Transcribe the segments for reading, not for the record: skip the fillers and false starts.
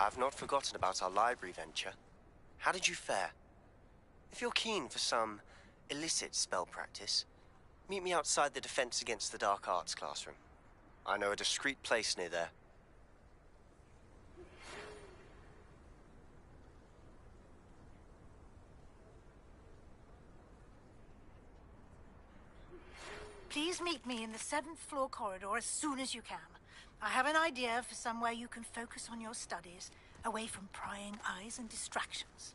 I've not forgotten about our library venture. How did you fare? If you're keen for some illicit spell practice, meet me outside the Defense Against the Dark Arts classroom. I know a discreet place near there. Please meet me in the 7th floor corridor as soon as you can. I have an idea for somewhere you can focus on your studies, away from prying eyes and distractions.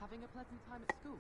Having a pleasant time at school?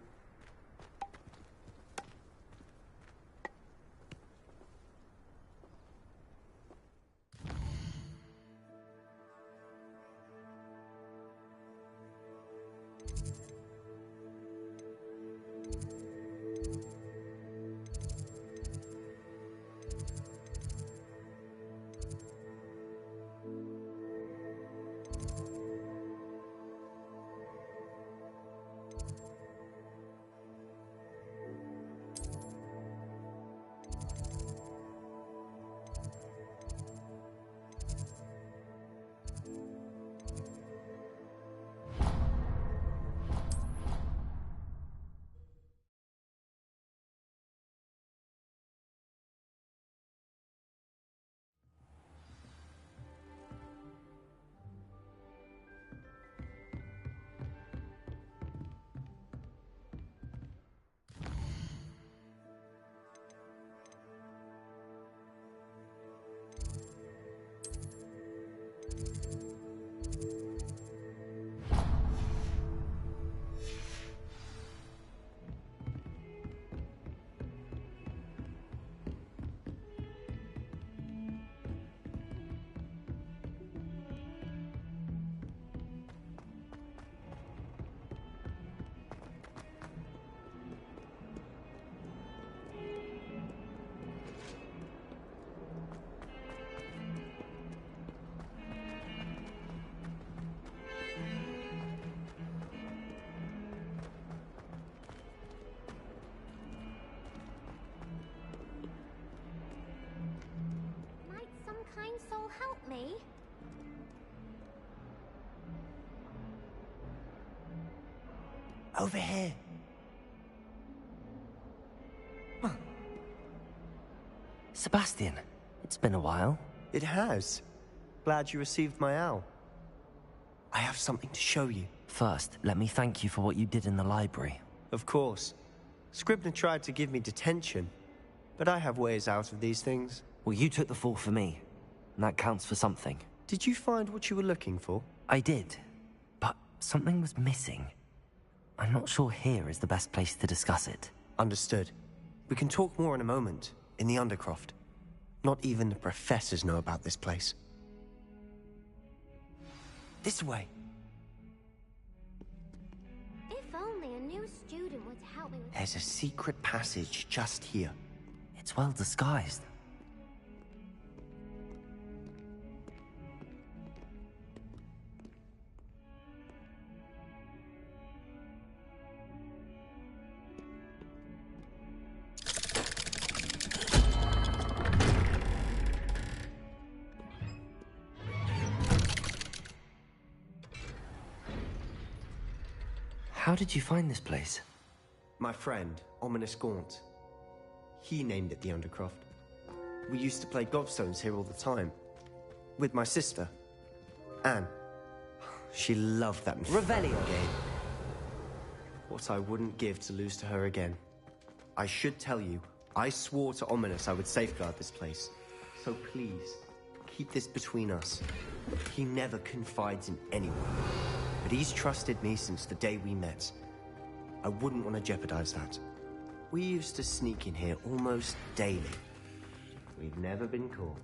Kind soul help me? Over here. Sebastian, it's been a while. It has. Glad you received my owl. I have something to show you. First, let me thank you for what you did in the library. Of course. Scribner tried to give me detention, but I have ways out of these things. Well, you took the fall for me, and that counts for something. Did you find what you were looking for? I did, but something was missing. I'm not sure here is the best place to discuss it. Understood. We can talk more in a moment, in the Undercroft. Not even the professors know about this place. This way. If only a new student would help me with... There's a secret passage just here. It's well disguised. How did you find this place? My friend, Ominous Gaunt. He named it the Undercroft. We used to play gobstones here all the time. With my sister, Anne. She loved that Revelio game. What I wouldn't give to lose to her again. I should tell you, I swore to Ominous I would safeguard this place. So please, keep this between us. He never confides in anyone. But he's trusted me since the day we met. I wouldn't want to jeopardize that. We used to sneak in here almost daily. We've never been caught.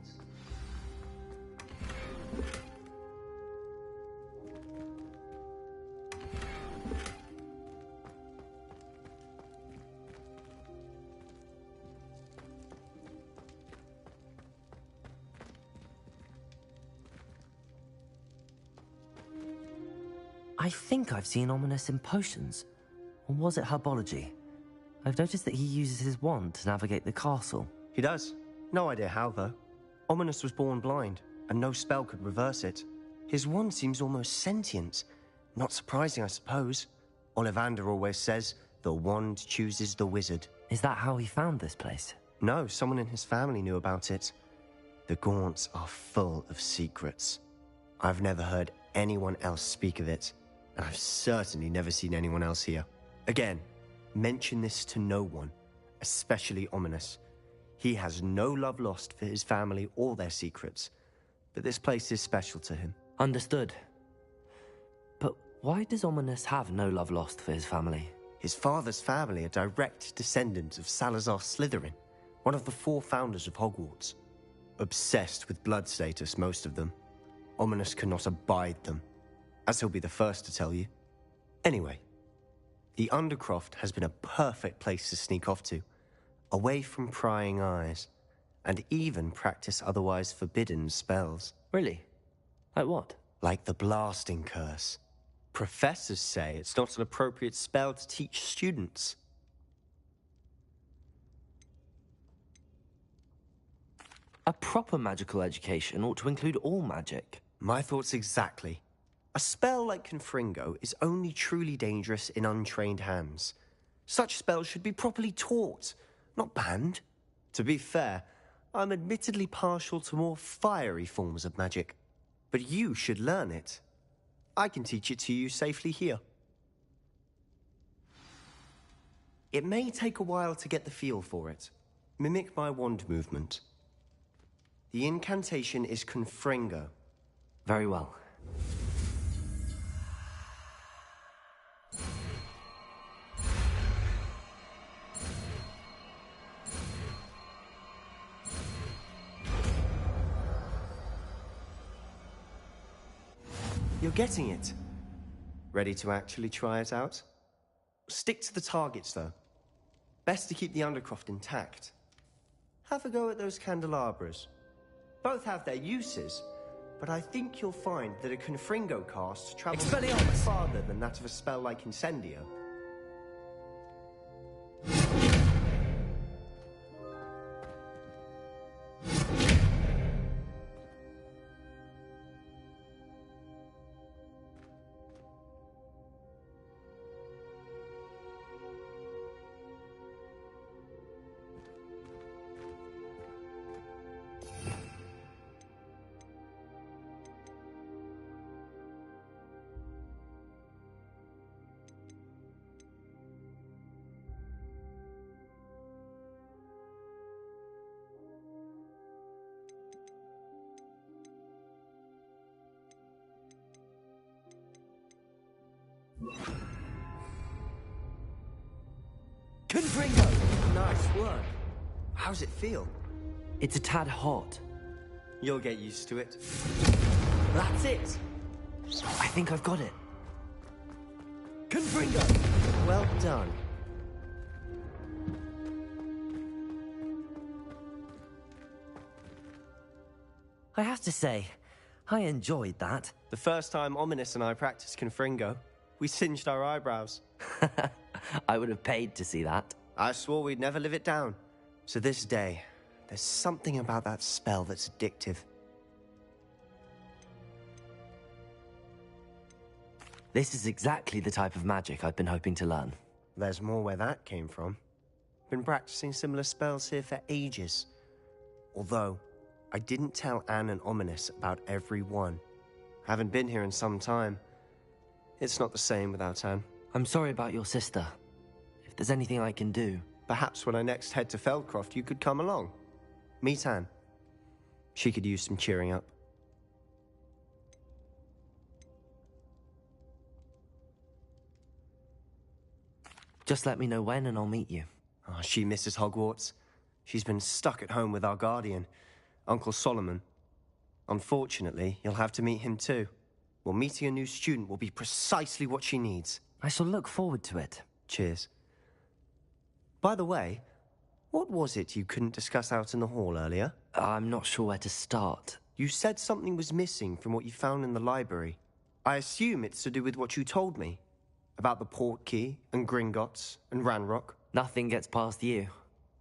I think I've seen Ominous in potions. Or was it herbology? I've noticed that he uses his wand to navigate the castle. He does. No idea how, though. Ominous was born blind, and no spell could reverse it. His wand seems almost sentient. Not surprising, I suppose. Ollivander always says, the wand chooses the wizard. Is that how he found this place? No, someone in his family knew about it. The Gaunts are full of secrets. I've never heard anyone else speak of it, and I've certainly never seen anyone else here. Again, mention this to no one, especially Ominous. He has no love lost for his family or their secrets, but this place is special to him. Understood. But why does Ominous have no love lost for his family? His father's family are direct descendants of Salazar Slytherin, one of the 4 founders of Hogwarts. Obsessed with blood status, most of them. Ominous cannot abide them, as he'll be the first to tell you. Anyway, the Undercroft has been a perfect place to sneak off to, away from prying eyes, and even practice otherwise forbidden spells. Really? Like what? Like the blasting curse. Professors say it's not an appropriate spell to teach students. A proper magical education ought to include all magic. My thoughts exactly. A spell like Confringo is only truly dangerous in untrained hands. Such spells should be properly taught, not banned. To be fair, I'm admittedly partial to more fiery forms of magic. But you should learn it. I can teach it to you safely here. It may take a while to get the feel for it. Mimic my wand movement. The incantation is Confringo. Very well. You're getting it. Ready to actually try it out? Stick to the targets, though. Best to keep the Undercroft intact. Have a go at those candelabras. Both have their uses, but I think you'll find that a Confringo cast travels Expelliarmus! farther than that of a spell like Incendio. Confringo! Nice work. How's it feel? It's a tad hot. You'll get used to it. That's it. I think I've got it. Confringo! Well done. I have to say, I enjoyed that. The first time Ominous and I practiced Confringo, we singed our eyebrows. I would have paid to see that. I swore we'd never live it down. To this day, there's something about that spell that's addictive. This is exactly the type of magic I've been hoping to learn. There's more where that came from. Been practicing similar spells here for ages. Although, I didn't tell Anne and Ominous about every one. Haven't been here in some time. It's not the same without Anne. I'm sorry about your sister. If there's anything I can do... Perhaps when I next head to Feldcroft, you could come along. Meet Anne. She could use some cheering up. Just let me know when and I'll meet you. Oh, she misses Hogwarts. She's been stuck at home with our guardian, Uncle Solomon. Unfortunately, you'll have to meet him too. Well, meeting a new student will be precisely what she needs. I shall look forward to it. Cheers. By the way, what was it you couldn't discuss out in the hall earlier? I'm not sure where to start. You said something was missing from what you found in the library. I assume it's to do with what you told me. About the Portkey, and Gringotts, and Ranrock. Nothing gets past you.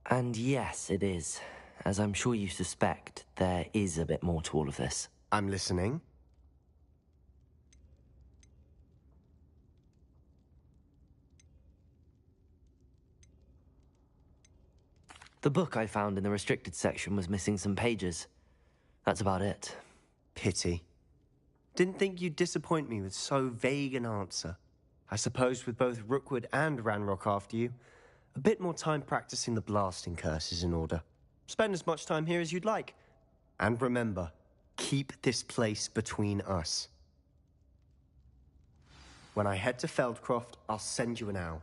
And yes, it is. As I'm sure you suspect, there is a bit more to all of this. I'm listening. The book I found in the restricted section was missing some pages. That's about it. Pity. Didn't think you'd disappoint me with so vague an answer. I suppose with both Rookwood and Ranrock after you, a bit more time practicing the blasting curse is in order. Spend as much time here as you'd like. And remember, keep this place between us. When I head to Feldcroft, I'll send you an owl.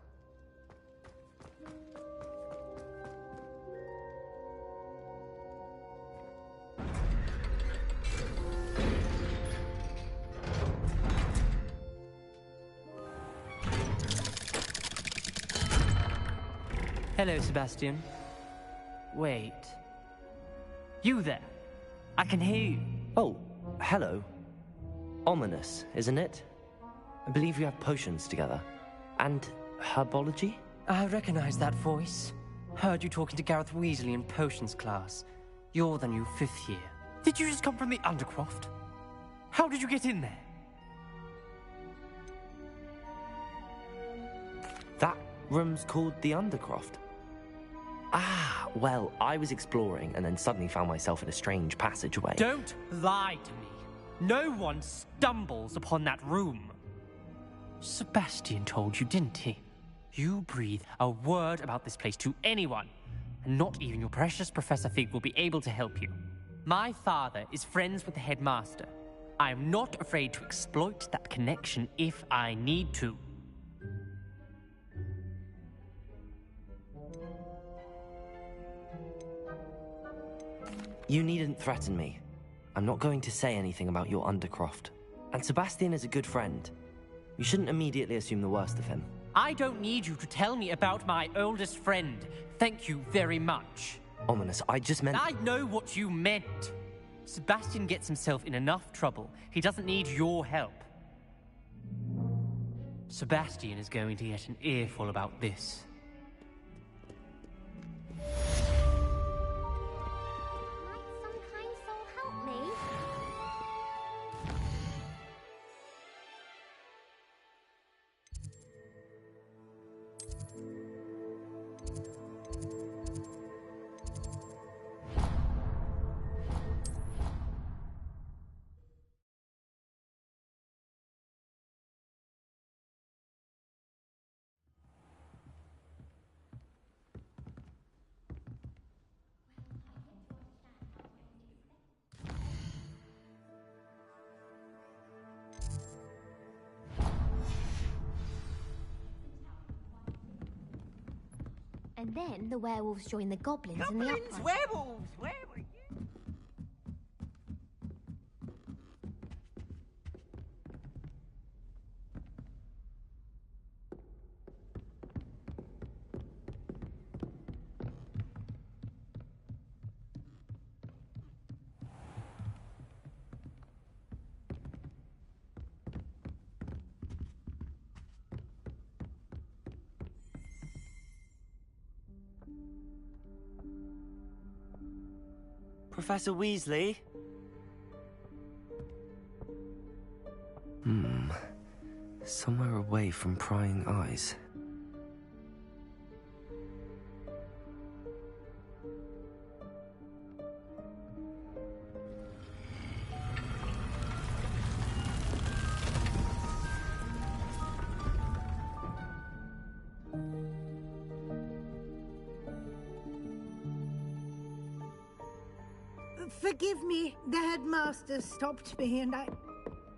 Hello, Sebastian. Wait. You there? I can hear you. Oh, hello. Ominous, isn't it? I believe we have potions together. And herbology? I recognize that voice. Heard you talking to Gareth Weasley in potions class. You're the new 5th year. Did you just come from the Undercroft? How did you get in there? That room's called the Undercroft. Ah, well, I was exploring and then suddenly found myself in a strange passageway. Don't lie to me. No one stumbles upon that room. Sebastian told you, didn't he? You breathe a word about this place to anyone, and not even your precious Professor Fig will be able to help you. My father is friends with the headmaster. I am not afraid to exploit that connection if I need to. You needn't threaten me. I'm not going to say anything about your Undercroft. And Sebastian is a good friend. You shouldn't immediately assume the worst of him. I don't need you to tell me about my oldest friend. Thank you very much. Ominous, I just meant... I know what you meant. Sebastian gets himself in enough trouble. He doesn't need your help. Sebastian is going to get an earful about this. Might some kind soul help me? And then the werewolves join the goblins and the Goblins, upright. werewolves, werewolves. Professor Weasley? Somewhere away from prying eyes. Forgive me, the headmaster stopped me and I...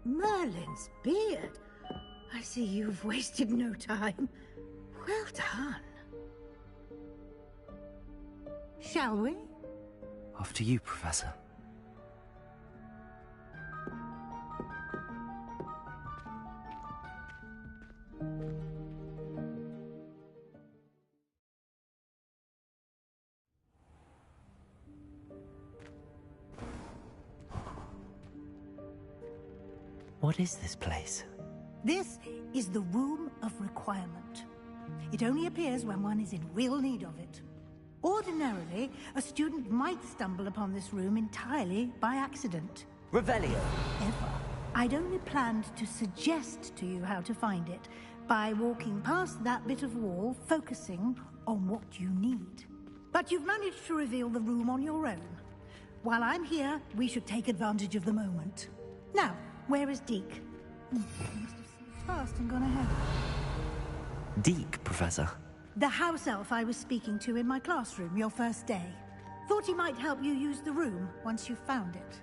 Merlin's beard. I see you've wasted no time. Well done. Shall we? After you, Professor. What is this place? This is the Room of Requirement. It only appears when one is in real need of it. Ordinarily, a student might stumble upon this room entirely by accident. Revelio! Ever. I'd only planned to suggest to you how to find it by walking past that bit of wall, focusing on what you need. But you've managed to reveal the room on your own. While I'm here, we should take advantage of the moment. Now, where is Deke? He must have slipped fast and gone ahead. Deke, Professor. The house elf I was speaking to in my classroom your first day. Thought he might help you use the room once you found it.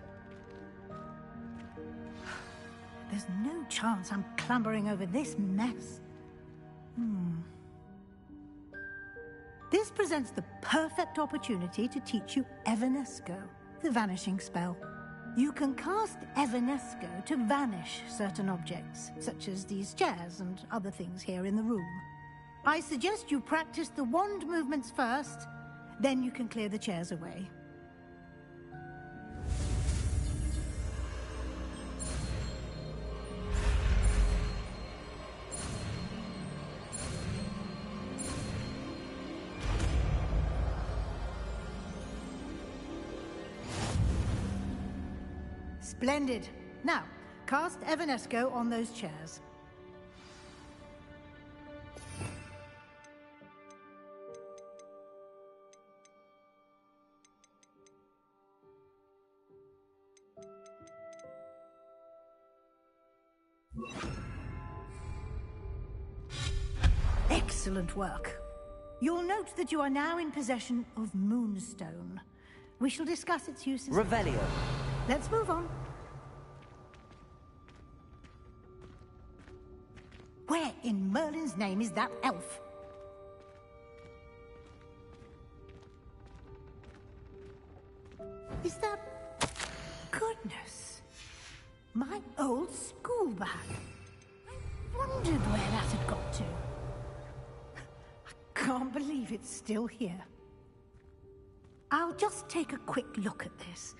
There's no chance I'm clambering over this mess. This presents the perfect opportunity to teach you Evanesco, the vanishing spell. You can cast Evanesco to vanish certain objects, such as these chairs and other things here in the room. I suggest you practice the wand movements first, then you can clear the chairs away. Splendid. Now, cast Evanesco on those chairs. Excellent work. You'll note that you are now in possession of Moonstone. We shall discuss its uses. Revelio. Let's move on. Where in Merlin's name is that elf? Is that... Goodness. My old school bag. I wondered where that had got to. I can't believe it's still here. I'll just take a quick look at this.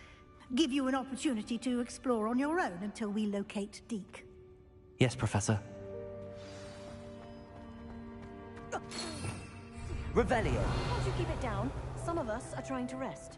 Give you an opportunity to explore on your own until we locate Deke. Yes, Professor. Revelio. Can't you keep it down? Some of us are trying to rest.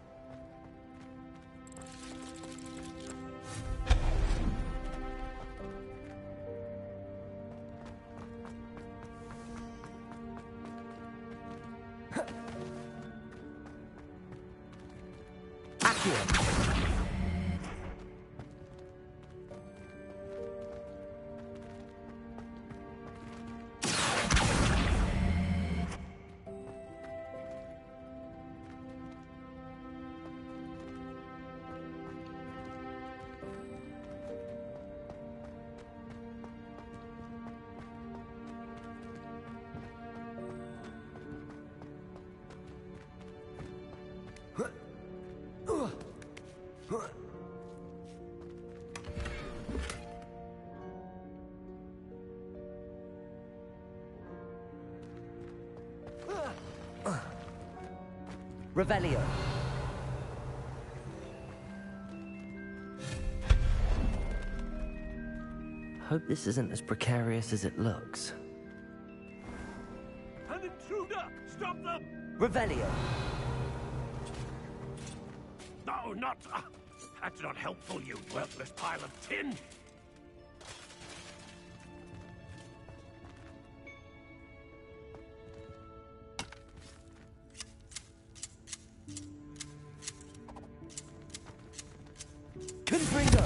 Revelio. Hope this isn't as precarious as it looks. An intruder! Stop them! Revelio. No, not... that's not helpful, you worthless pile of tin! Confringo.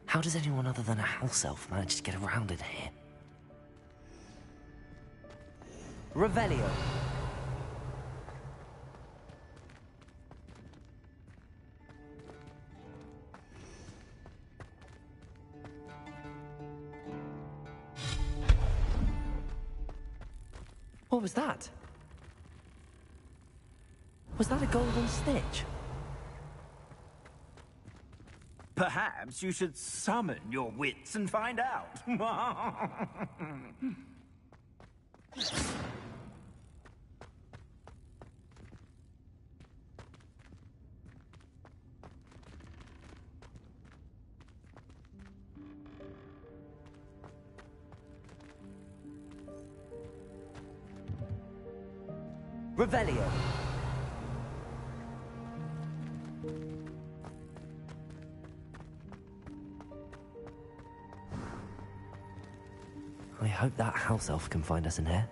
How does anyone other than a house elf manage to get around in here? Revelio. What was that? Was that a golden snitch? Perhaps you should summon your wits and find out. Revelio. I hope that house elf can find us in here.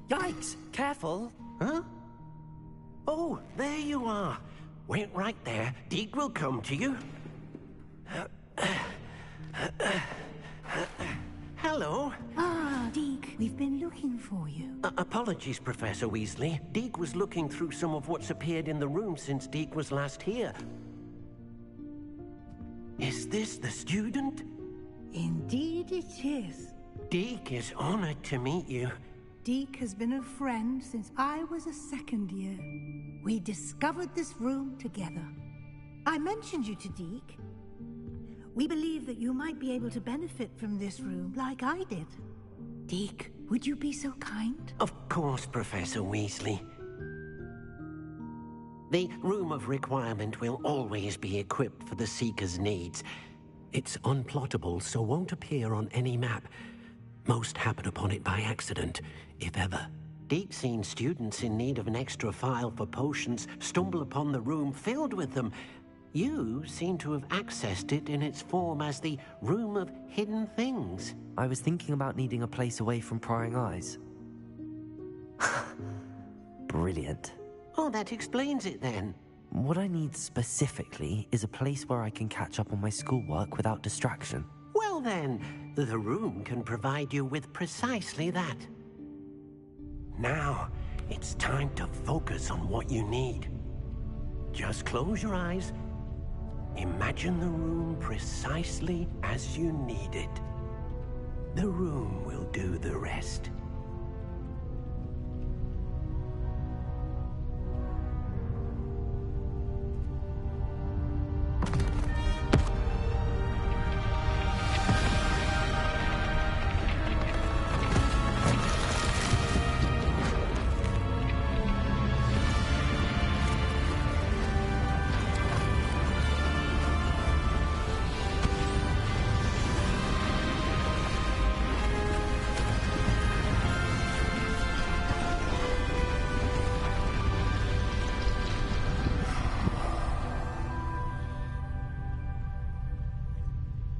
Yikes! Careful! Huh? Oh, there you are. Wait right there. Deke will come to you. Hello. Ah, Deke, we've been looking for you. Apologies, Professor Weasley. Deke was looking through some of what's appeared in the room since Deke was last here. Is this the student? Indeed it is. Deke is honored to meet you. Deke has been a friend since I was a second year. We discovered this room together. I mentioned you to Deke. We believe that you might be able to benefit from this room like I did. Deke, would you be so kind? Of course, Professor Weasley. The Room of Requirement will always be equipped for the Seeker's needs. It's unplottable, so won't appear on any map. Most happen upon it by accident, if ever. Deep-seen students in need of an extra file for potions stumble upon the room filled with them. You seem to have accessed it in its form as the Room of Hidden Things. I was thinking about needing a place away from prying eyes. Brilliant. Oh, that explains it then. What I need specifically is a place where I can catch up on my schoolwork without distraction. Well then, the room can provide you with precisely that. Now, it's time to focus on what you need. Just close your eyes. Imagine the room precisely as you need it. The room will do the rest.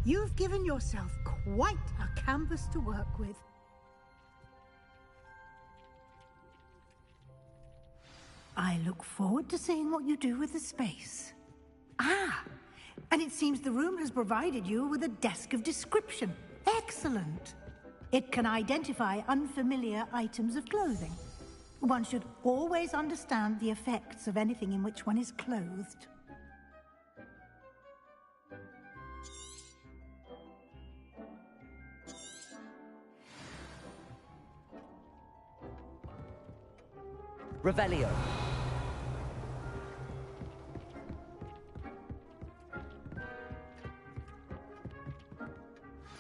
You've given yourself quite a canvas to work with. I look forward to seeing what you do with the space. Ah, and it seems the room has provided you with a desk of description. Excellent. It can identify unfamiliar items of clothing. One should always understand the effects of anything in which one is clothed. Revelio.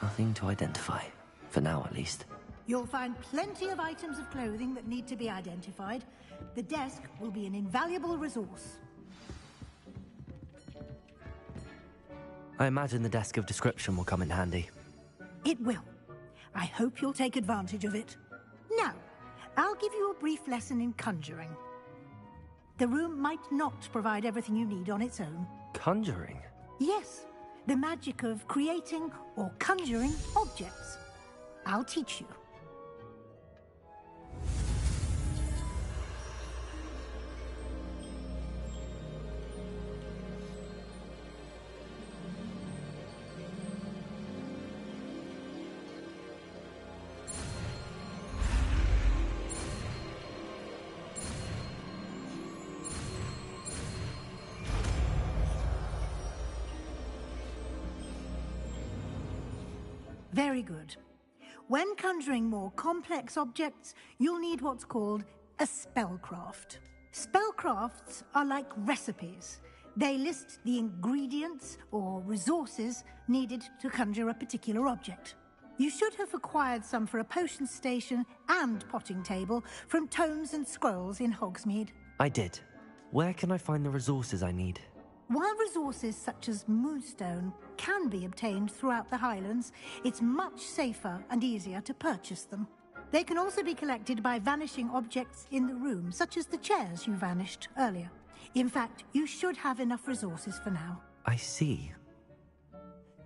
Nothing to identify. For now, at least. You'll find plenty of items of clothing that need to be identified. The desk will be an invaluable resource. I imagine the desk of description will come in handy. It will. I hope you'll take advantage of it. Now, I'll give you a brief lesson in conjuring. The room might not provide everything you need on its own. Conjuring? Yes, the magic of creating or conjuring objects. I'll teach you. Very good. When conjuring more complex objects, you'll need what's called a spellcraft. Spellcrafts are like recipes. They list the ingredients or resources needed to conjure a particular object. You should have acquired some for a potion station and potting table from tomes and scrolls in Hogsmeade. I did. Where can I find the resources I need? While resources such as moonstone can be obtained throughout the Highlands, it's much safer and easier to purchase them. They can also be collected by vanishing objects in the room, such as the chairs you vanished earlier. In fact, you should have enough resources for now. I see.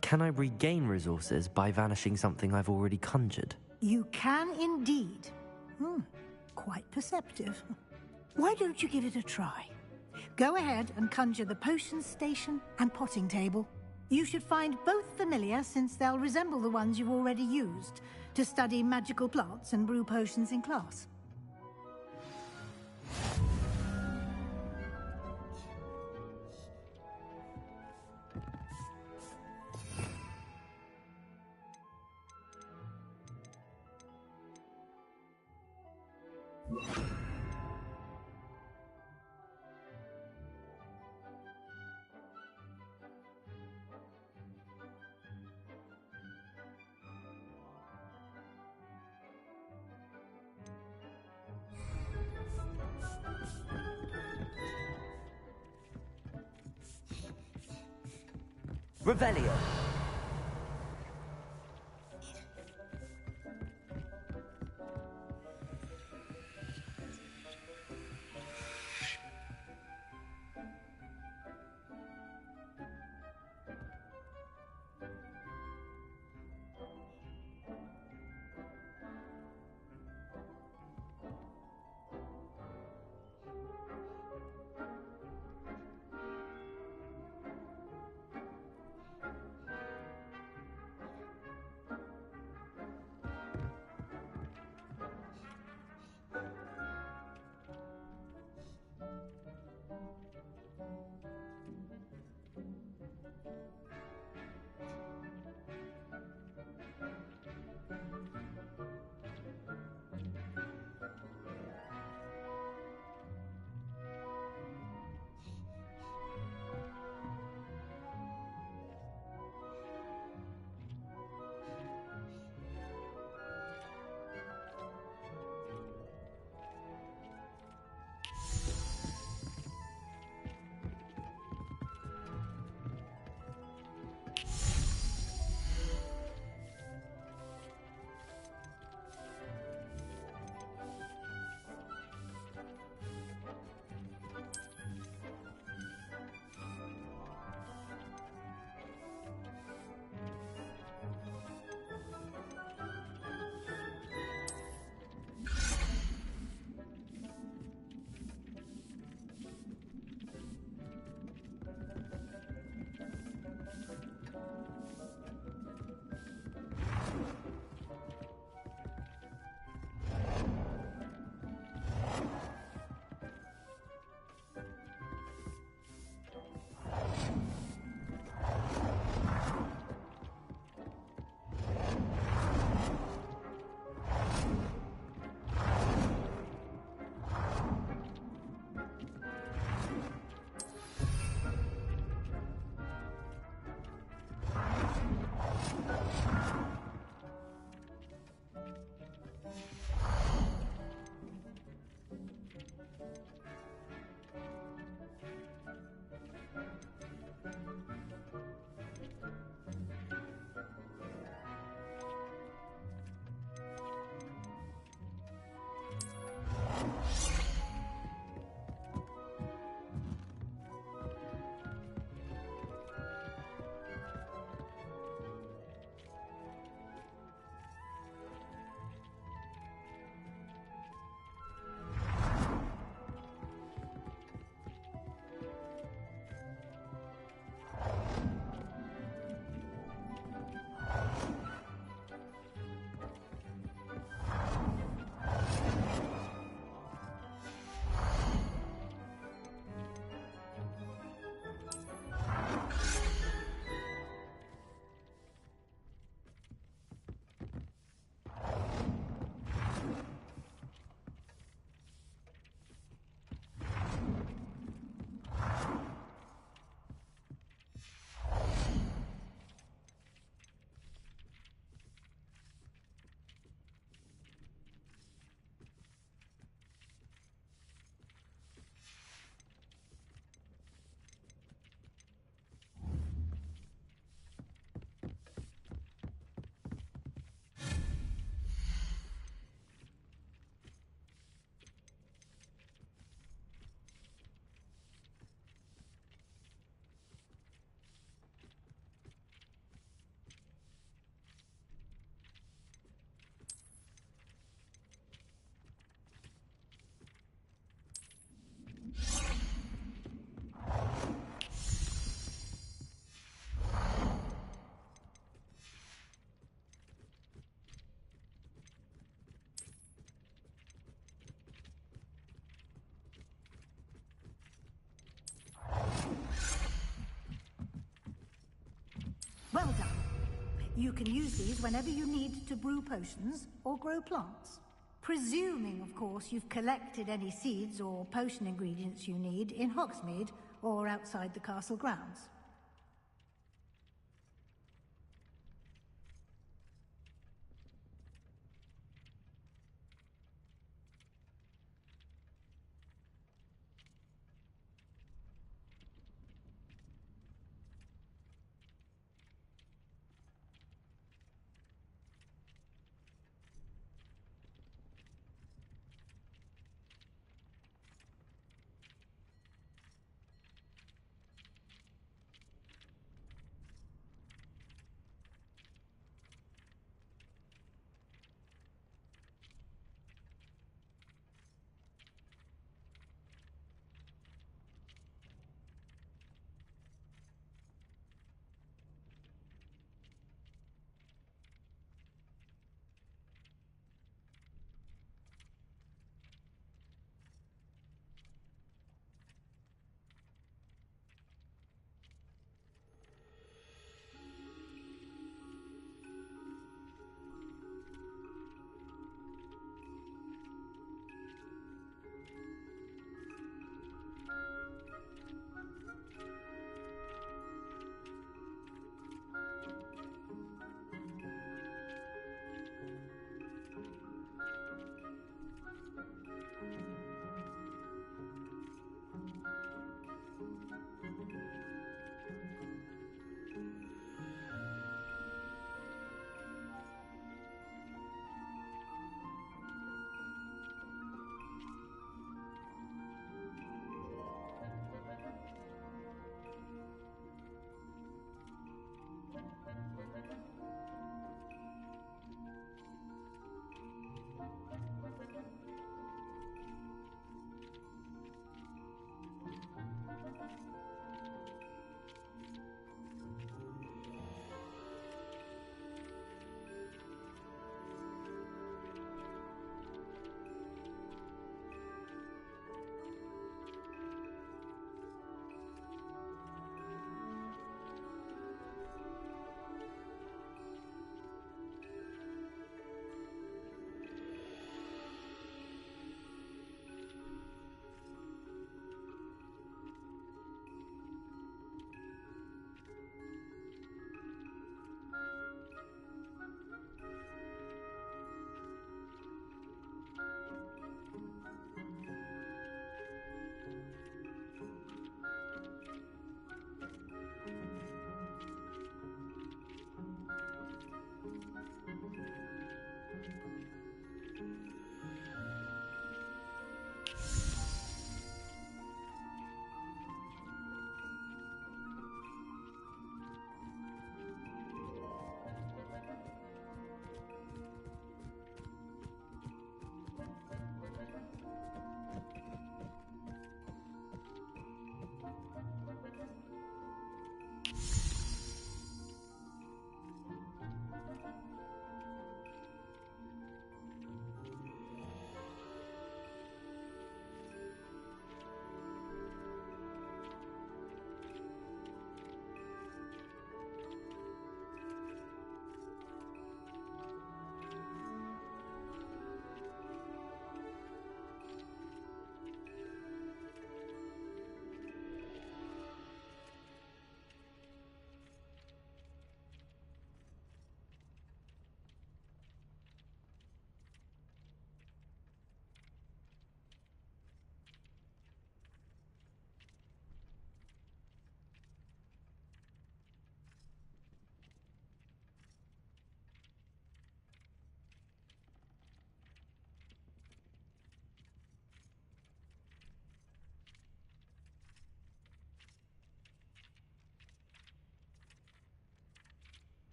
Can I regain resources by vanishing something I've already conjured? You can indeed. Quite perceptive. Why don't you give it a try? Go ahead and conjure the potion station and potting table. You should find both familiar, since they'll resemble the ones you've already used to study magical plants and brew potions in class. Revelio. You can use these whenever you need to brew potions or grow plants. Presuming, of course, you've collected any seeds or potion ingredients you need in Hogsmeade or outside the castle grounds.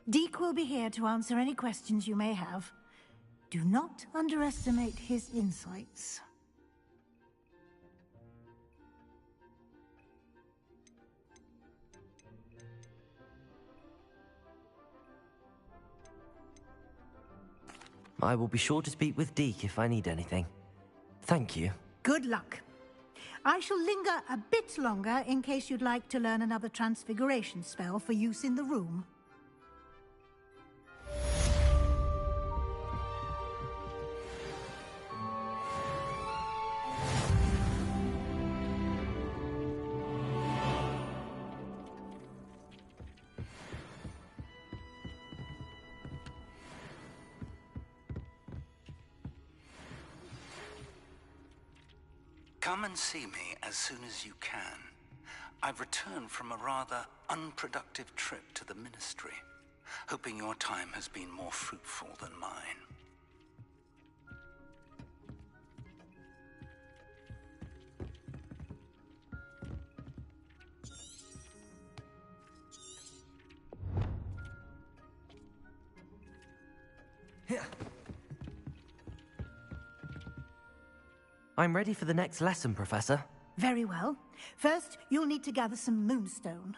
Deke will be here to answer any questions you may have. Do not underestimate his insights. I will be sure to speak with Deke if I need anything. Thank you. Good luck. I shall linger a bit longer in case you'd like to learn another transfiguration spell for use in the room. Come and see me as soon as you can. I've returned from a rather unproductive trip to the Ministry, hoping your time has been more fruitful than mine. I'm ready for the next lesson, Professor. Very well. First, you'll need to gather some moonstone.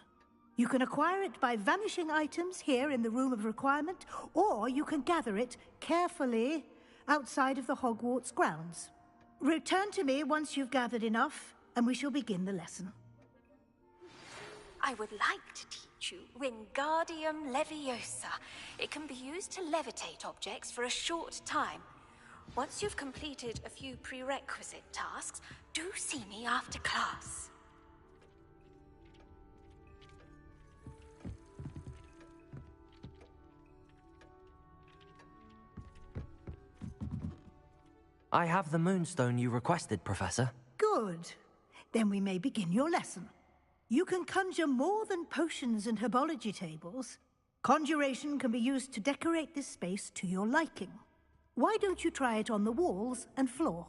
You can acquire it by vanishing items here in the Room of Requirement, or you can gather it carefully outside of the Hogwarts grounds. Return to me once you've gathered enough, and we shall begin the lesson. I would like to teach you Wingardium Leviosa. It can be used to levitate objects for a short time. Once you've completed a few prerequisite tasks, do see me after class. I have the moonstone you requested, Professor. Good. Then we may begin your lesson. You can conjure more than potions and herbology tables. Conjuration can be used to decorate this space to your liking. Why don't you try it on the walls and floor?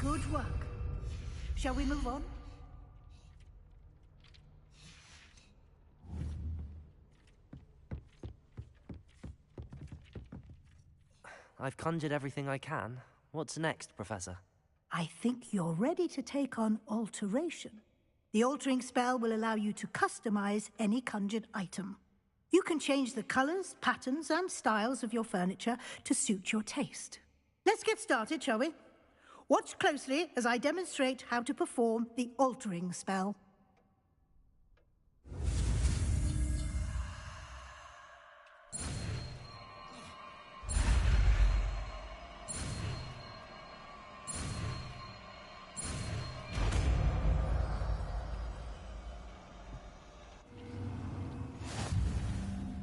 Good work. Shall we move on? I've conjured everything I can. What's next, Professor? I think you're ready to take on alteration. The altering spell will allow you to customize any conjured item. You can change the colors, patterns, and styles of your furniture to suit your taste. Let's get started, shall we? Watch closely as I demonstrate how to perform the altering spell.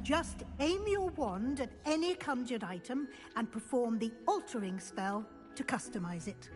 Just aim your wand at any conjured item and perform the altering spell to customize it.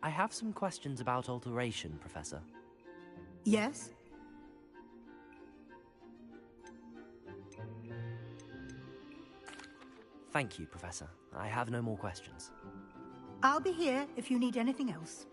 I have some questions about alteration, Professor. Yes? Thank you, Professor. I have no more questions. I'll be here if you need anything else.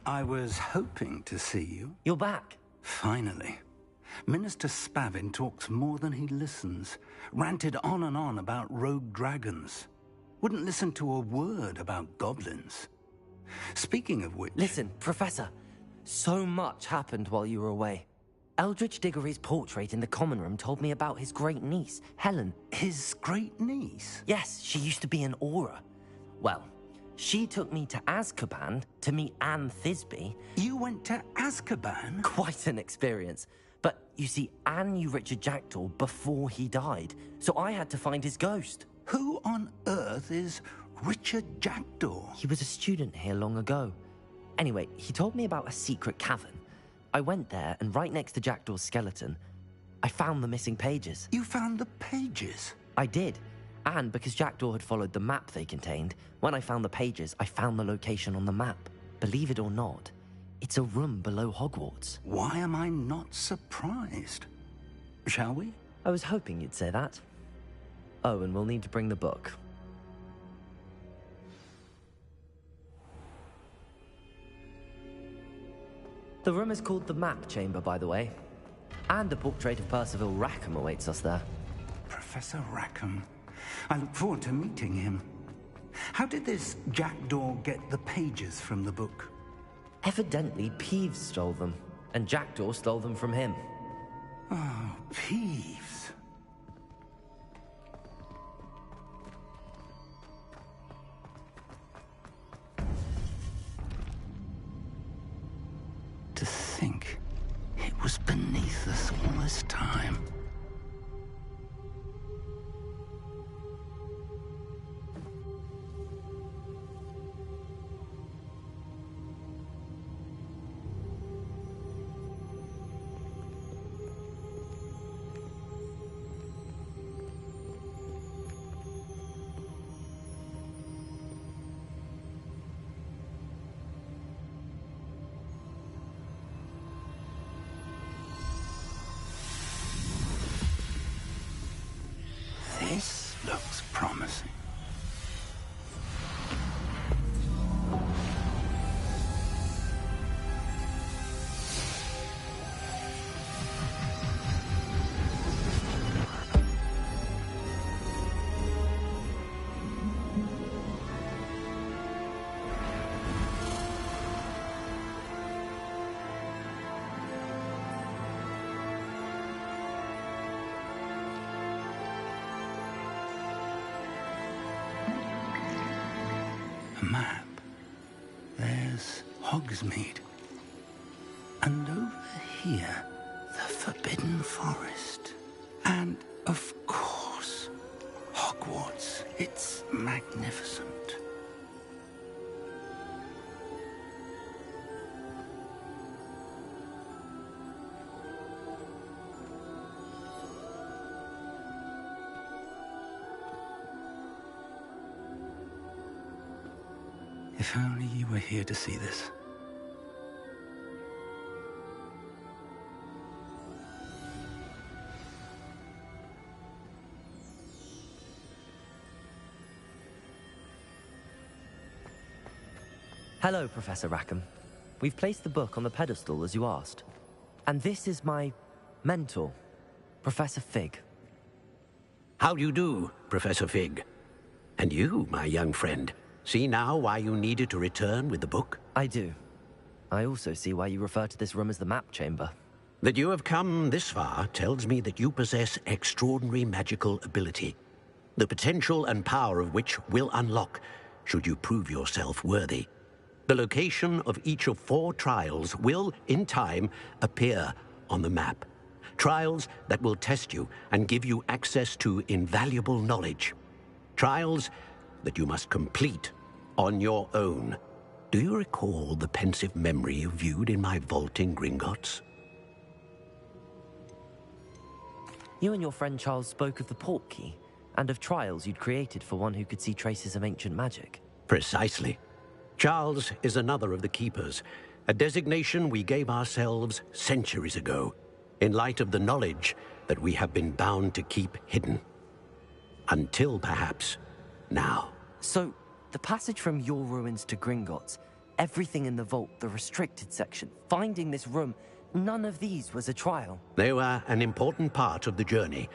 I was hoping to see you. You're back. Finally. Minister Spavin talks more than he listens. Ranted on and on about rogue dragons. Wouldn't listen to a word about goblins. Speaking of which... Listen, Professor. So much happened while you were away. Eldridge Diggory's portrait in the common room told me about his great niece, Helen. His great niece? Yes, she used to be an Auror. Well, she took me to Azkaban to meet Anne Thisbe. You went to Azkaban? Quite an experience. But you see, Anne knew Richard Jackdaw before he died, so I had to find his ghost. Who on earth is Richard Jackdaw? He was a student here long ago. Anyway, he told me about a secret cavern. I went there, and right next to Jackdaw's skeleton, I found the missing pages. You found the pages? I did. And because Jackdaw had followed the map they contained, when I found the pages, I found the location on the map. Believe it or not, it's a room below Hogwarts. Why am I not surprised? Shall we? I was hoping you'd say that. Oh, and we'll need to bring the book. The room is called the Map Chamber, by the way. And a portrait of Percival Rackham awaits us there. Professor Rackham. I look forward to meeting him. How did this Jackdaw get the pages from the book? Evidently, Peeves stole them, and Jackdaw stole them from him. Oh, Peeves. To think it was beneath us all this time. This looks promising. A map. There's Hogsmeade. And over here, the Forbidden Forest. And, of course, Hogwarts. It's magnificent. If only you were here to see this. Hello, Professor Rackham. We've placed the book on the pedestal as you asked. And this is my mentor, Professor Fig. How do you do, Professor Fig? And you, my young friend, see now why you needed to return with the book? I do. I also see why you refer to this room as the Map Chamber. That you have come this far tells me that you possess extraordinary magical ability, the potential and power of which will unlock should you prove yourself worthy. The location of each of 4 trials will, in time, appear on the map. Trials that will test you and give you access to invaluable knowledge. Trials that you must complete on your own. Do you recall the pensive memory you viewed in my vault in Gringotts? You and your friend Charles spoke of the Portkey, and of trials you'd created for one who could see traces of ancient magic. Precisely. Charles is another of the Keepers, a designation we gave ourselves centuries ago, in light of the knowledge that we have been bound to keep hidden. Until, perhaps, now. So, the passage from your ruins to Gringotts, Everything in the vault, the restricted section, finding this room, none of these was a trial. They were an important part of the journey,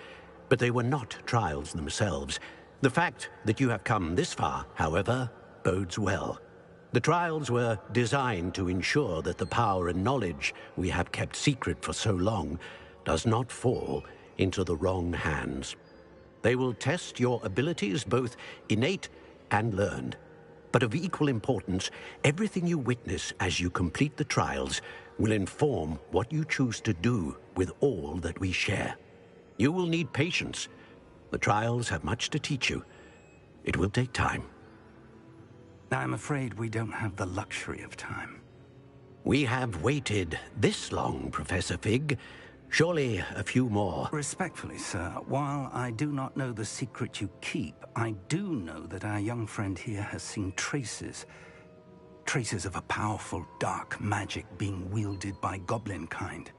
but they were not trials themselves. The fact that you have come this far, however, bodes well. The trials were designed to ensure that the power and knowledge we have kept secret for so long does not fall into the wrong hands. They will test your abilities, both innate and learned. But of equal importance, everything you witness as you complete the trials will inform what you choose to do with all that we share. You will need patience. The trials have much to teach you. It will take time. I'm afraid we don't have the luxury of time. We have waited this long, Professor Fig. Surely a few more. Respectfully, sir, while I do not know the secret you keep, I do know that our young friend here has seen traces of a powerful dark magic being wielded by goblin kind.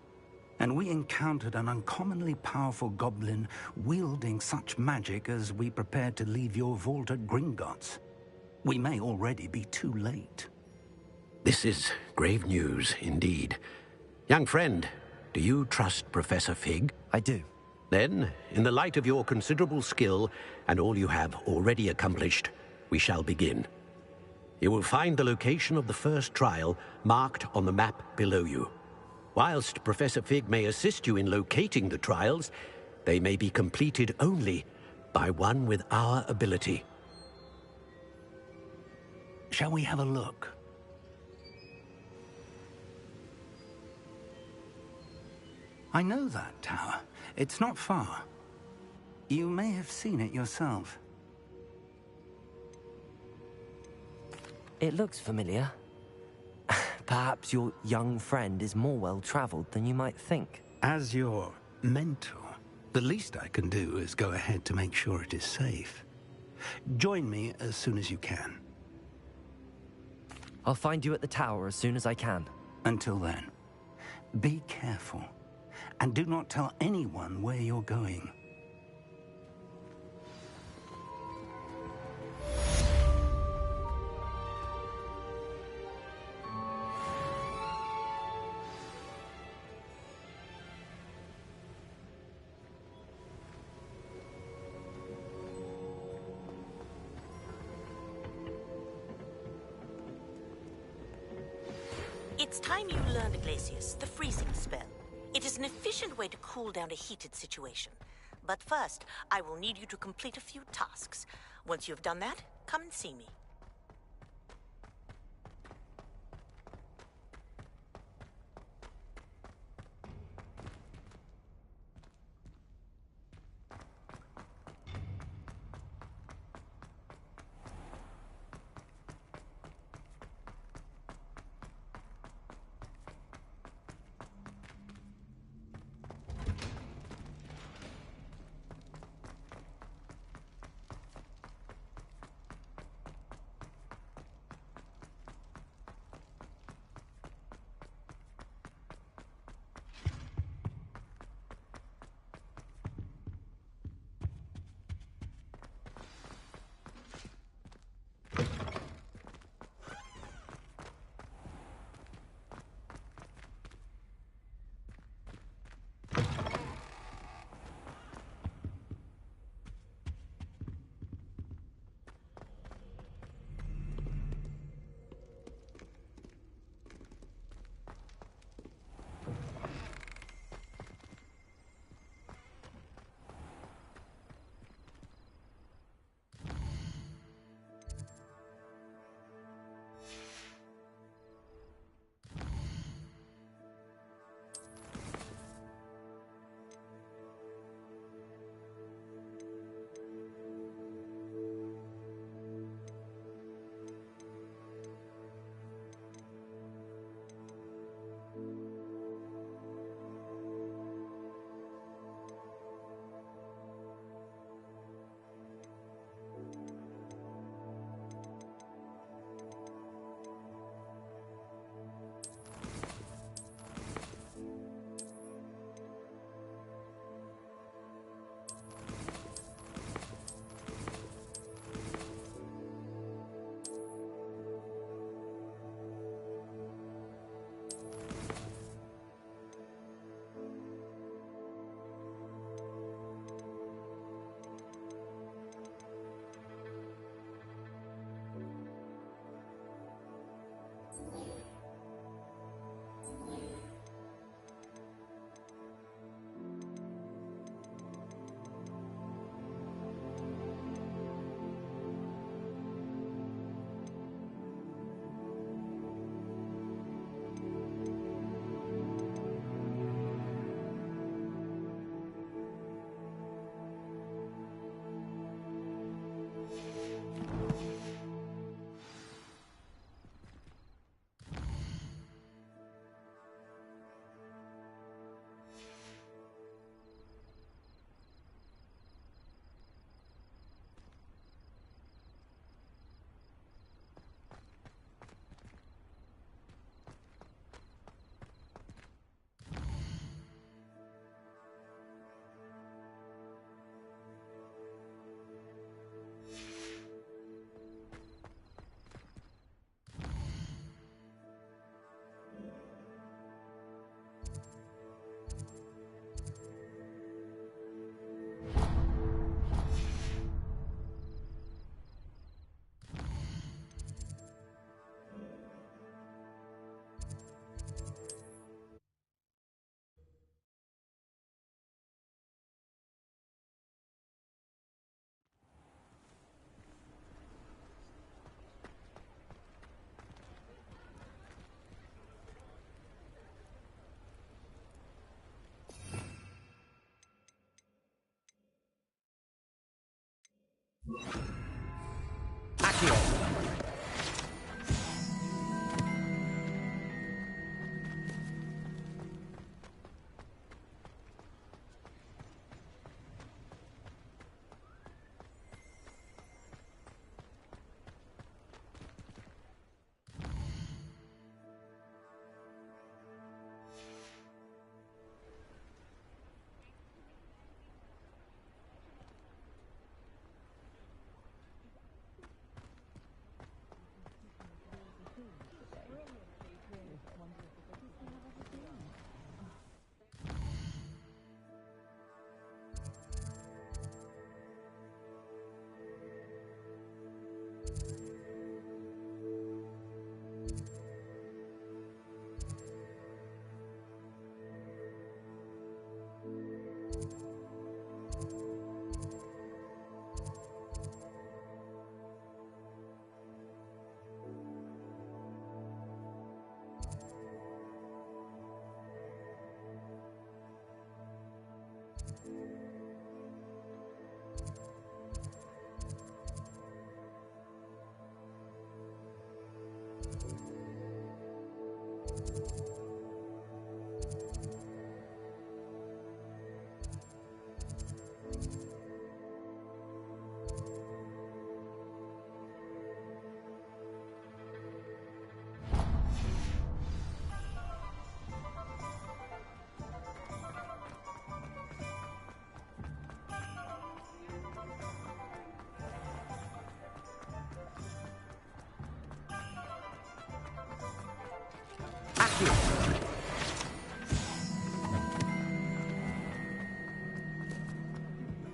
And we encountered an uncommonly powerful goblin wielding such magic as we prepared to leave your vault at Gringotts. We may already be too late. This is grave news indeed. Young friend, do you trust Professor Fig? I do. Then, in the light of your considerable skill and all you have already accomplished, we shall begin. You will find the location of the first trial marked on the map below you. Whilst Professor Fig may assist you in locating the trials, they may be completed only by one with our ability. Shall we have a look? I know that tower. It's not far. You may have seen it yourself. It looks familiar. Perhaps your young friend is more well-traveled than you might think. As your mentor, the least I can do is go ahead to make sure it is safe. Join me as soon as you can. I'll find you at the tower as soon as I can. Until then, be careful. And do not tell anyone where you're going. It's time you learned, Glacius, the freezing spell. It is an efficient way to cool down a heated situation. But first, I will need you to complete a few tasks. Once you have done that, come and see me.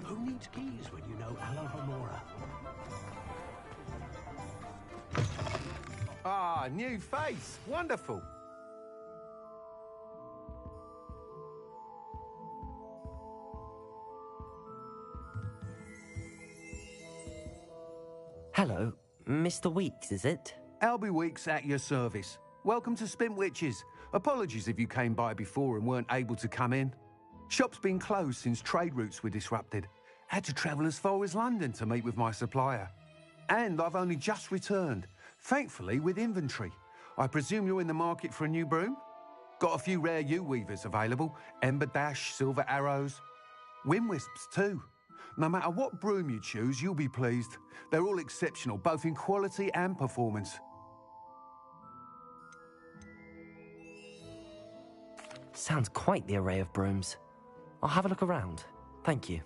Who needs keys when you know Alohomora? Ah, new face. Wonderful. Hello, Mr. Weeks, is it? Albie Weeks at your service. Welcome to Spintwitches. Apologies if you came by before and weren't able to come in. Shop's been closed since trade routes were disrupted. Had to travel as far as London to meet with my supplier. And I've only just returned, thankfully with inventory. I presume you're in the market for a new broom? Got a few rare yew-weavers available. Ember Dash, Silver Arrows. Wind Wisps too. No matter what broom you choose, you'll be pleased. They're all exceptional, both in quality and performance. Sounds quite the array of brooms. I'll have a look around. Thank you.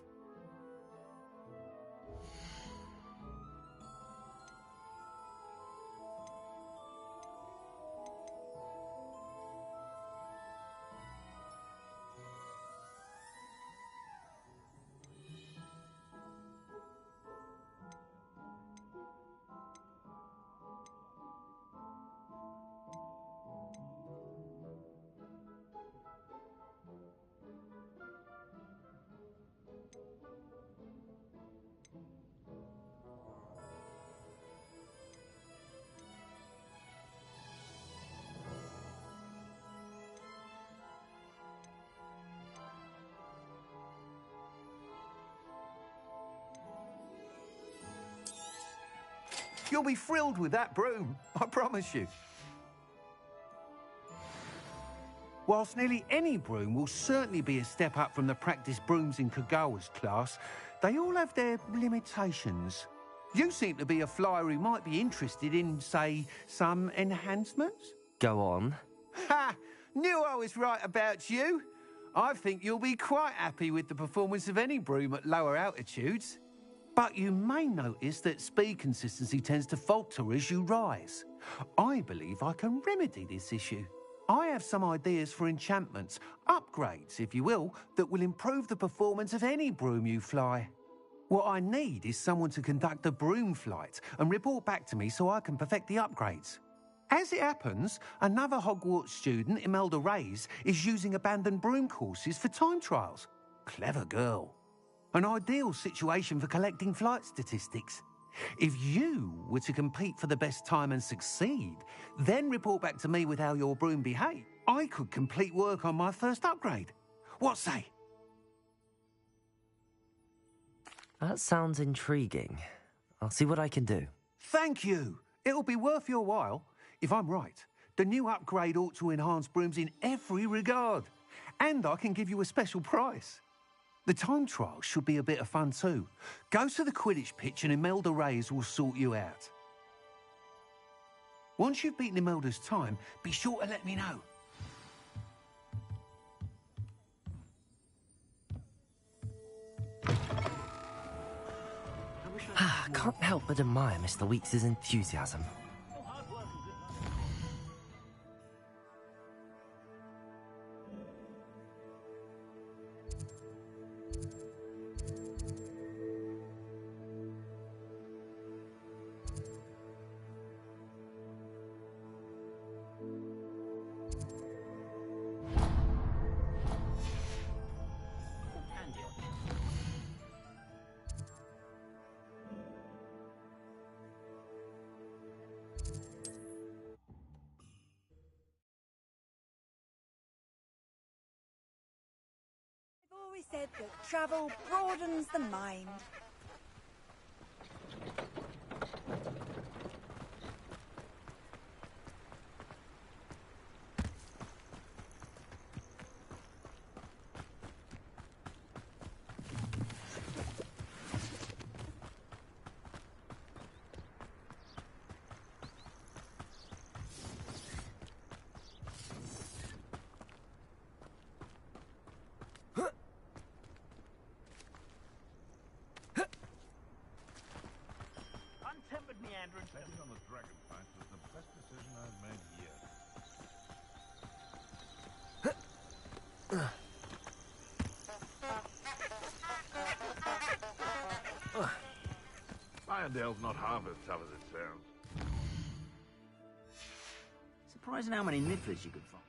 You'll be thrilled with that broom, I promise you. Whilst nearly any broom will certainly be a step up from the practice brooms in Kagawa's class, they all have their limitations. You seem to be a flyer who might be interested in, say, some enhancements? Go on. Ha! Knew I was right about you. I think you'll be quite happy with the performance of any broom at lower altitudes. But you may notice that speed consistency tends to falter as you rise. I believe I can remedy this issue. I have some ideas for enchantments, upgrades, if you will, that will improve the performance of any broom you fly. What I need is someone to conduct a broom flight and report back to me so I can perfect the upgrades. As it happens, another Hogwarts student, Imelda Reyes, is using abandoned broom courses for time trials. Clever girl. An ideal situation for collecting flight statistics. If you were to compete for the best time and succeed, then report back to me with how your broom behaved, I could complete work on my first upgrade. What say? That sounds intriguing. I'll see what I can do. Thank you. It'll be worth your while. If I'm right, the new upgrade ought to enhance brooms in every regard. And I can give you a special price. The time trial should be a bit of fun too. Go to the Quidditch pitch and Imelda Reyes will sort you out. Once you've beaten Imelda's time, be sure to let me know. I can't help but admire Mr. Weeks' enthusiasm. Always said that travel broadens the mind. Betting on the dragon fight was the best decision I've made yet. Irondale's not half as tough as it sounds. Surprising how many nifflers you could find.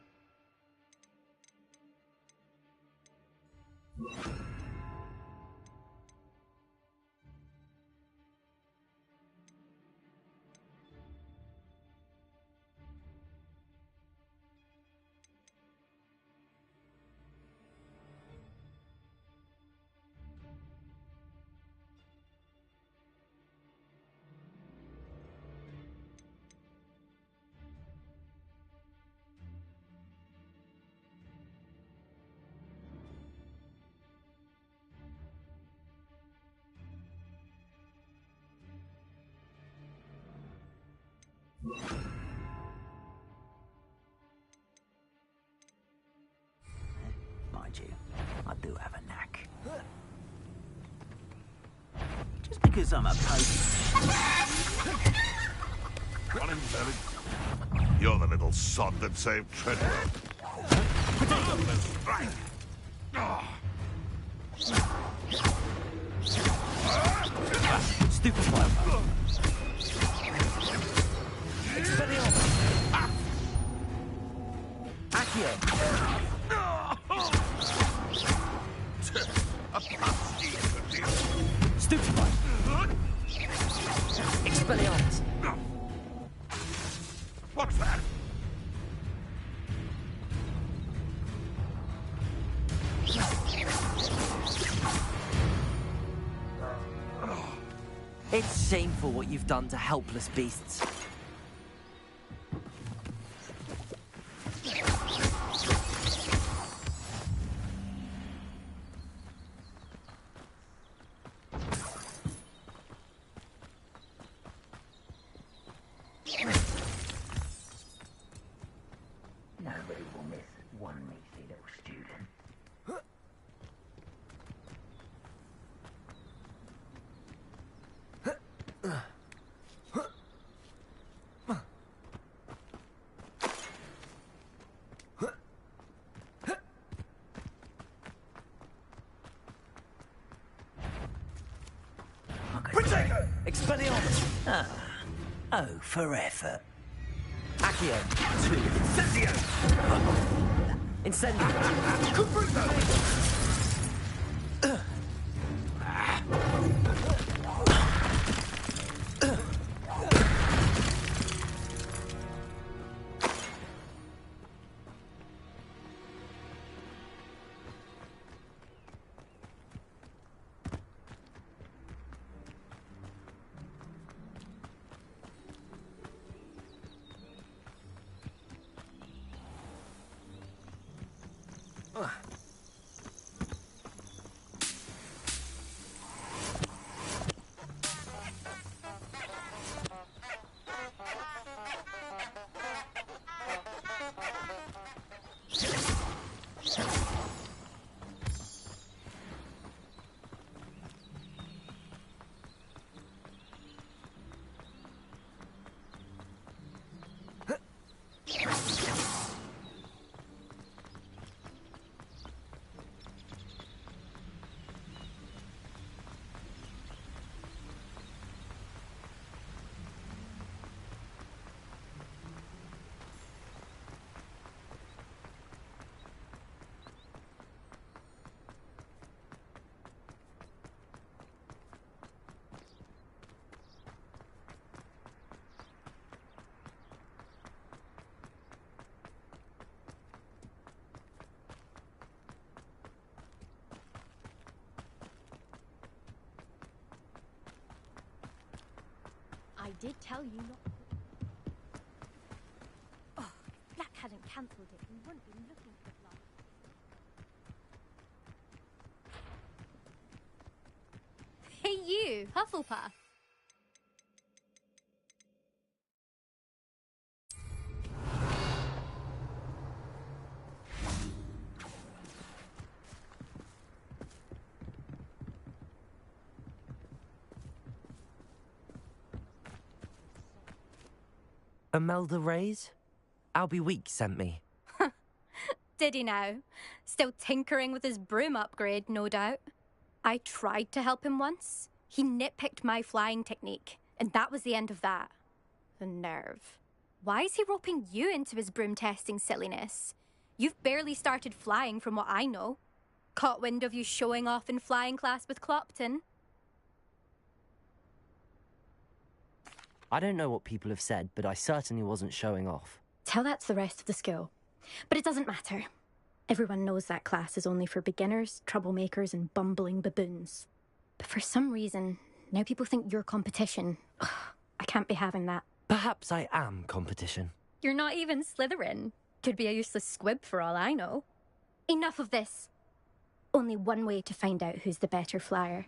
Mind you, I do have a knack. Just because I'm a poser. Got him, David. You're the little sod that saved Treadwell. Right. Stupid one. Stupefy! Expelliarmus! What's that? It's shameful what you've done to helpless beasts. Nobody will miss one measly little student. Expelliarmus! Oh, for effort. Accio! Incendio! Incendio! I did tell you not to. Oh, if Black hadn't cancelled it, we wouldn't be looking for Black. Hey you, Hufflepuff! Imelda Reyes? Albie Week sent me. Did he now? Still tinkering with his broom upgrade, no doubt. I tried to help him once. He nitpicked my flying technique, and that was the end of that. The nerve. Why is he roping you into his broom testing silliness? You've barely started flying from what I know. Caught wind of you showing off in flying class with Clopton. I don't know what people have said, but I certainly wasn't showing off. Tell that to the rest of the school. But it doesn't matter. Everyone knows that class is only for beginners, troublemakers, and bumbling baboons. But for some reason, now people think you're competition. Ugh, I can't be having that. Perhaps I am competition. You're not even Slytherin. Could be a useless squib for all I know. Enough of this. Only one way to find out who's the better flyer.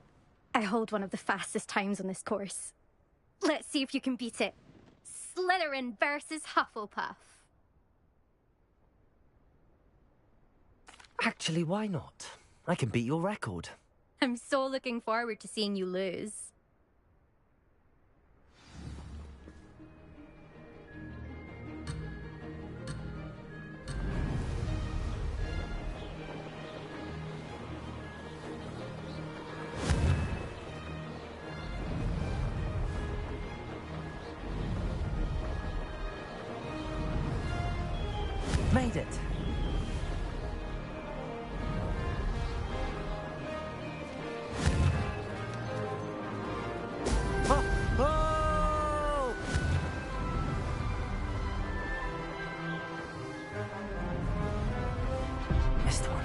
I hold one of the fastest times on this course. Let's see if you can beat it. Slytherin versus Hufflepuff. Actually, why not? I can beat your record. I'm so looking forward to seeing you lose. Made it. Oh! Oh! Missed one.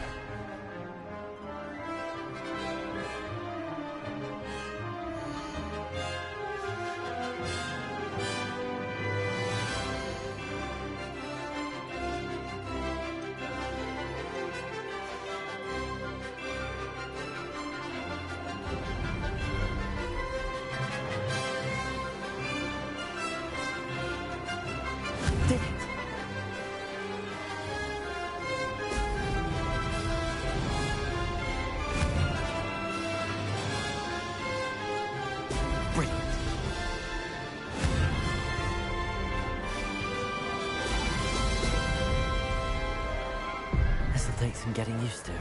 take some getting used to.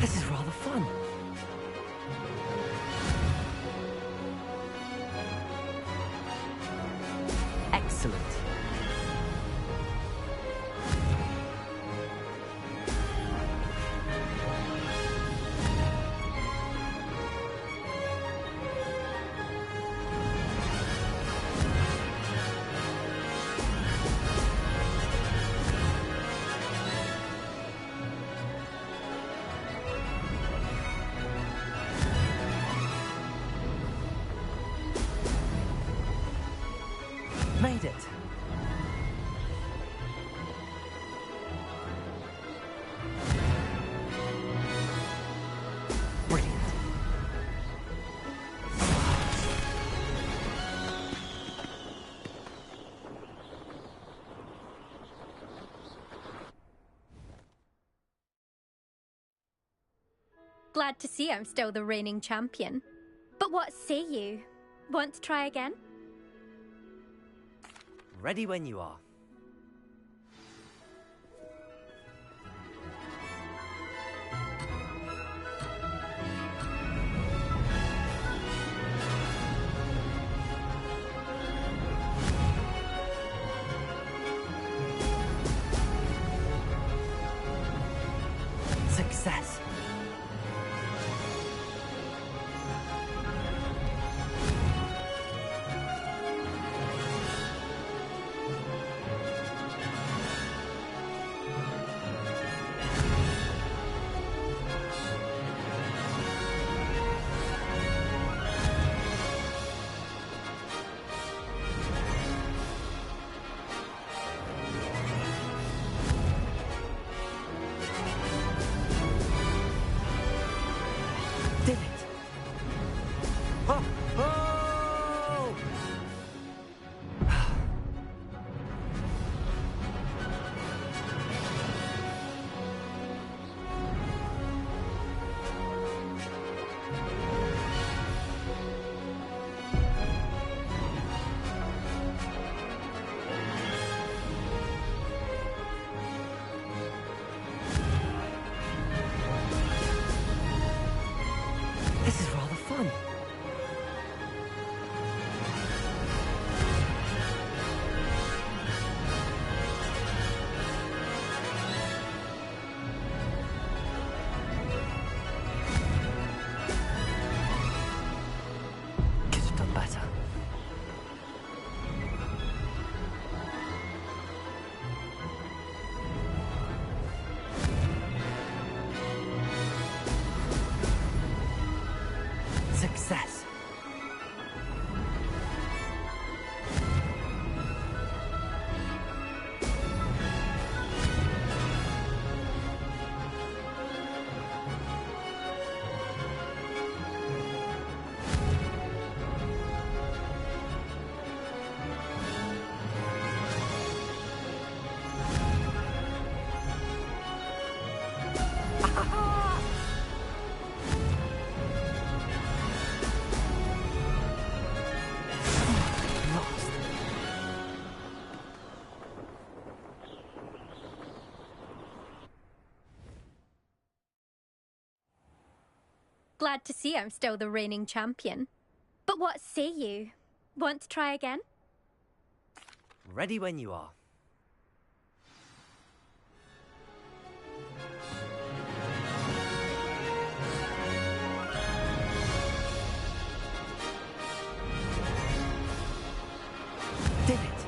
This is rather fun. Excellent. Made it. Brilliant. Glad to see I'm still the reigning champion. But what say you? Want to try again? Ready when you are. Success. Did it! Oh! Oh! This is rather fun. Could have done better. Success. Lost. Glad to see I'm still the reigning champion. But what say you? Want to try again? Ready when you are. Did it!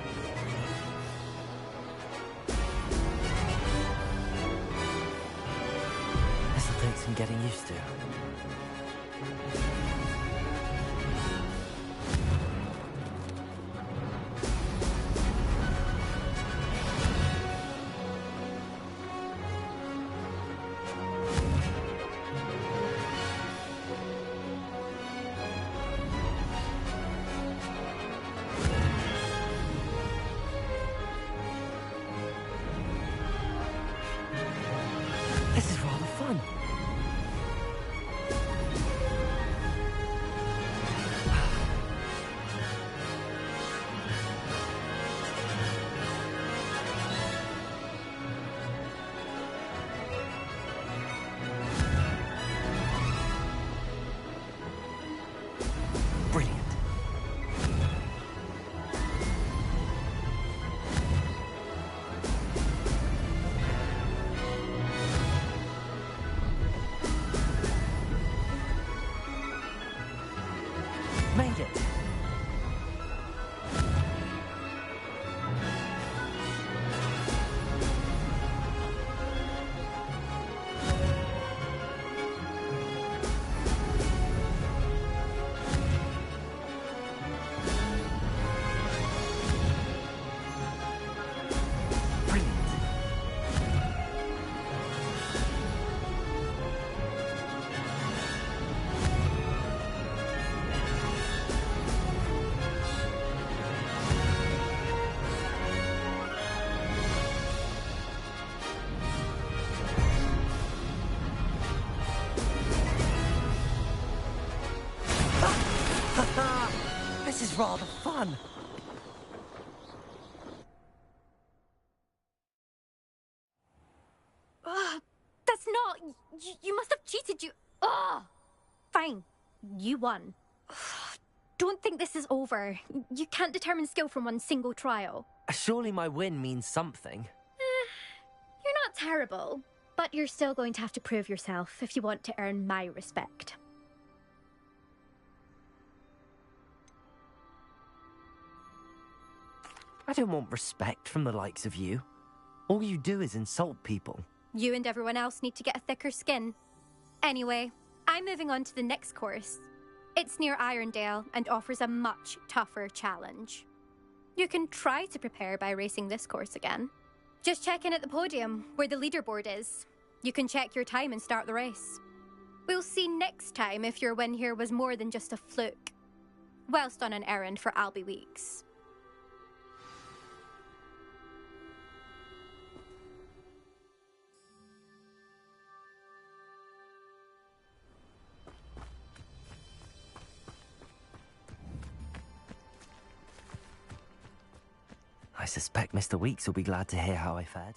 This'll take some getting used to. rather fun. That's not... You must have cheated, you... Ugh! Fine. You won. Don't think this is over. You can't determine skill from one single trial. Surely my win means something. You're not terrible, but you're still going to have to prove yourself if you want to earn my respect. I don't want respect from the likes of you. All you do is insult people. You and everyone else need to get a thicker skin. Anyway, I'm moving on to the next course. It's near Irondale and offers a much tougher challenge. You can try to prepare by racing this course again. Just check in at the podium, where the leaderboard is. You can check your time and start the race. We'll see next time if your win here was more than just a fluke. Whilst on an errand for Albie Weeks. I suspect Mr. Weeks will be glad to hear how I fared.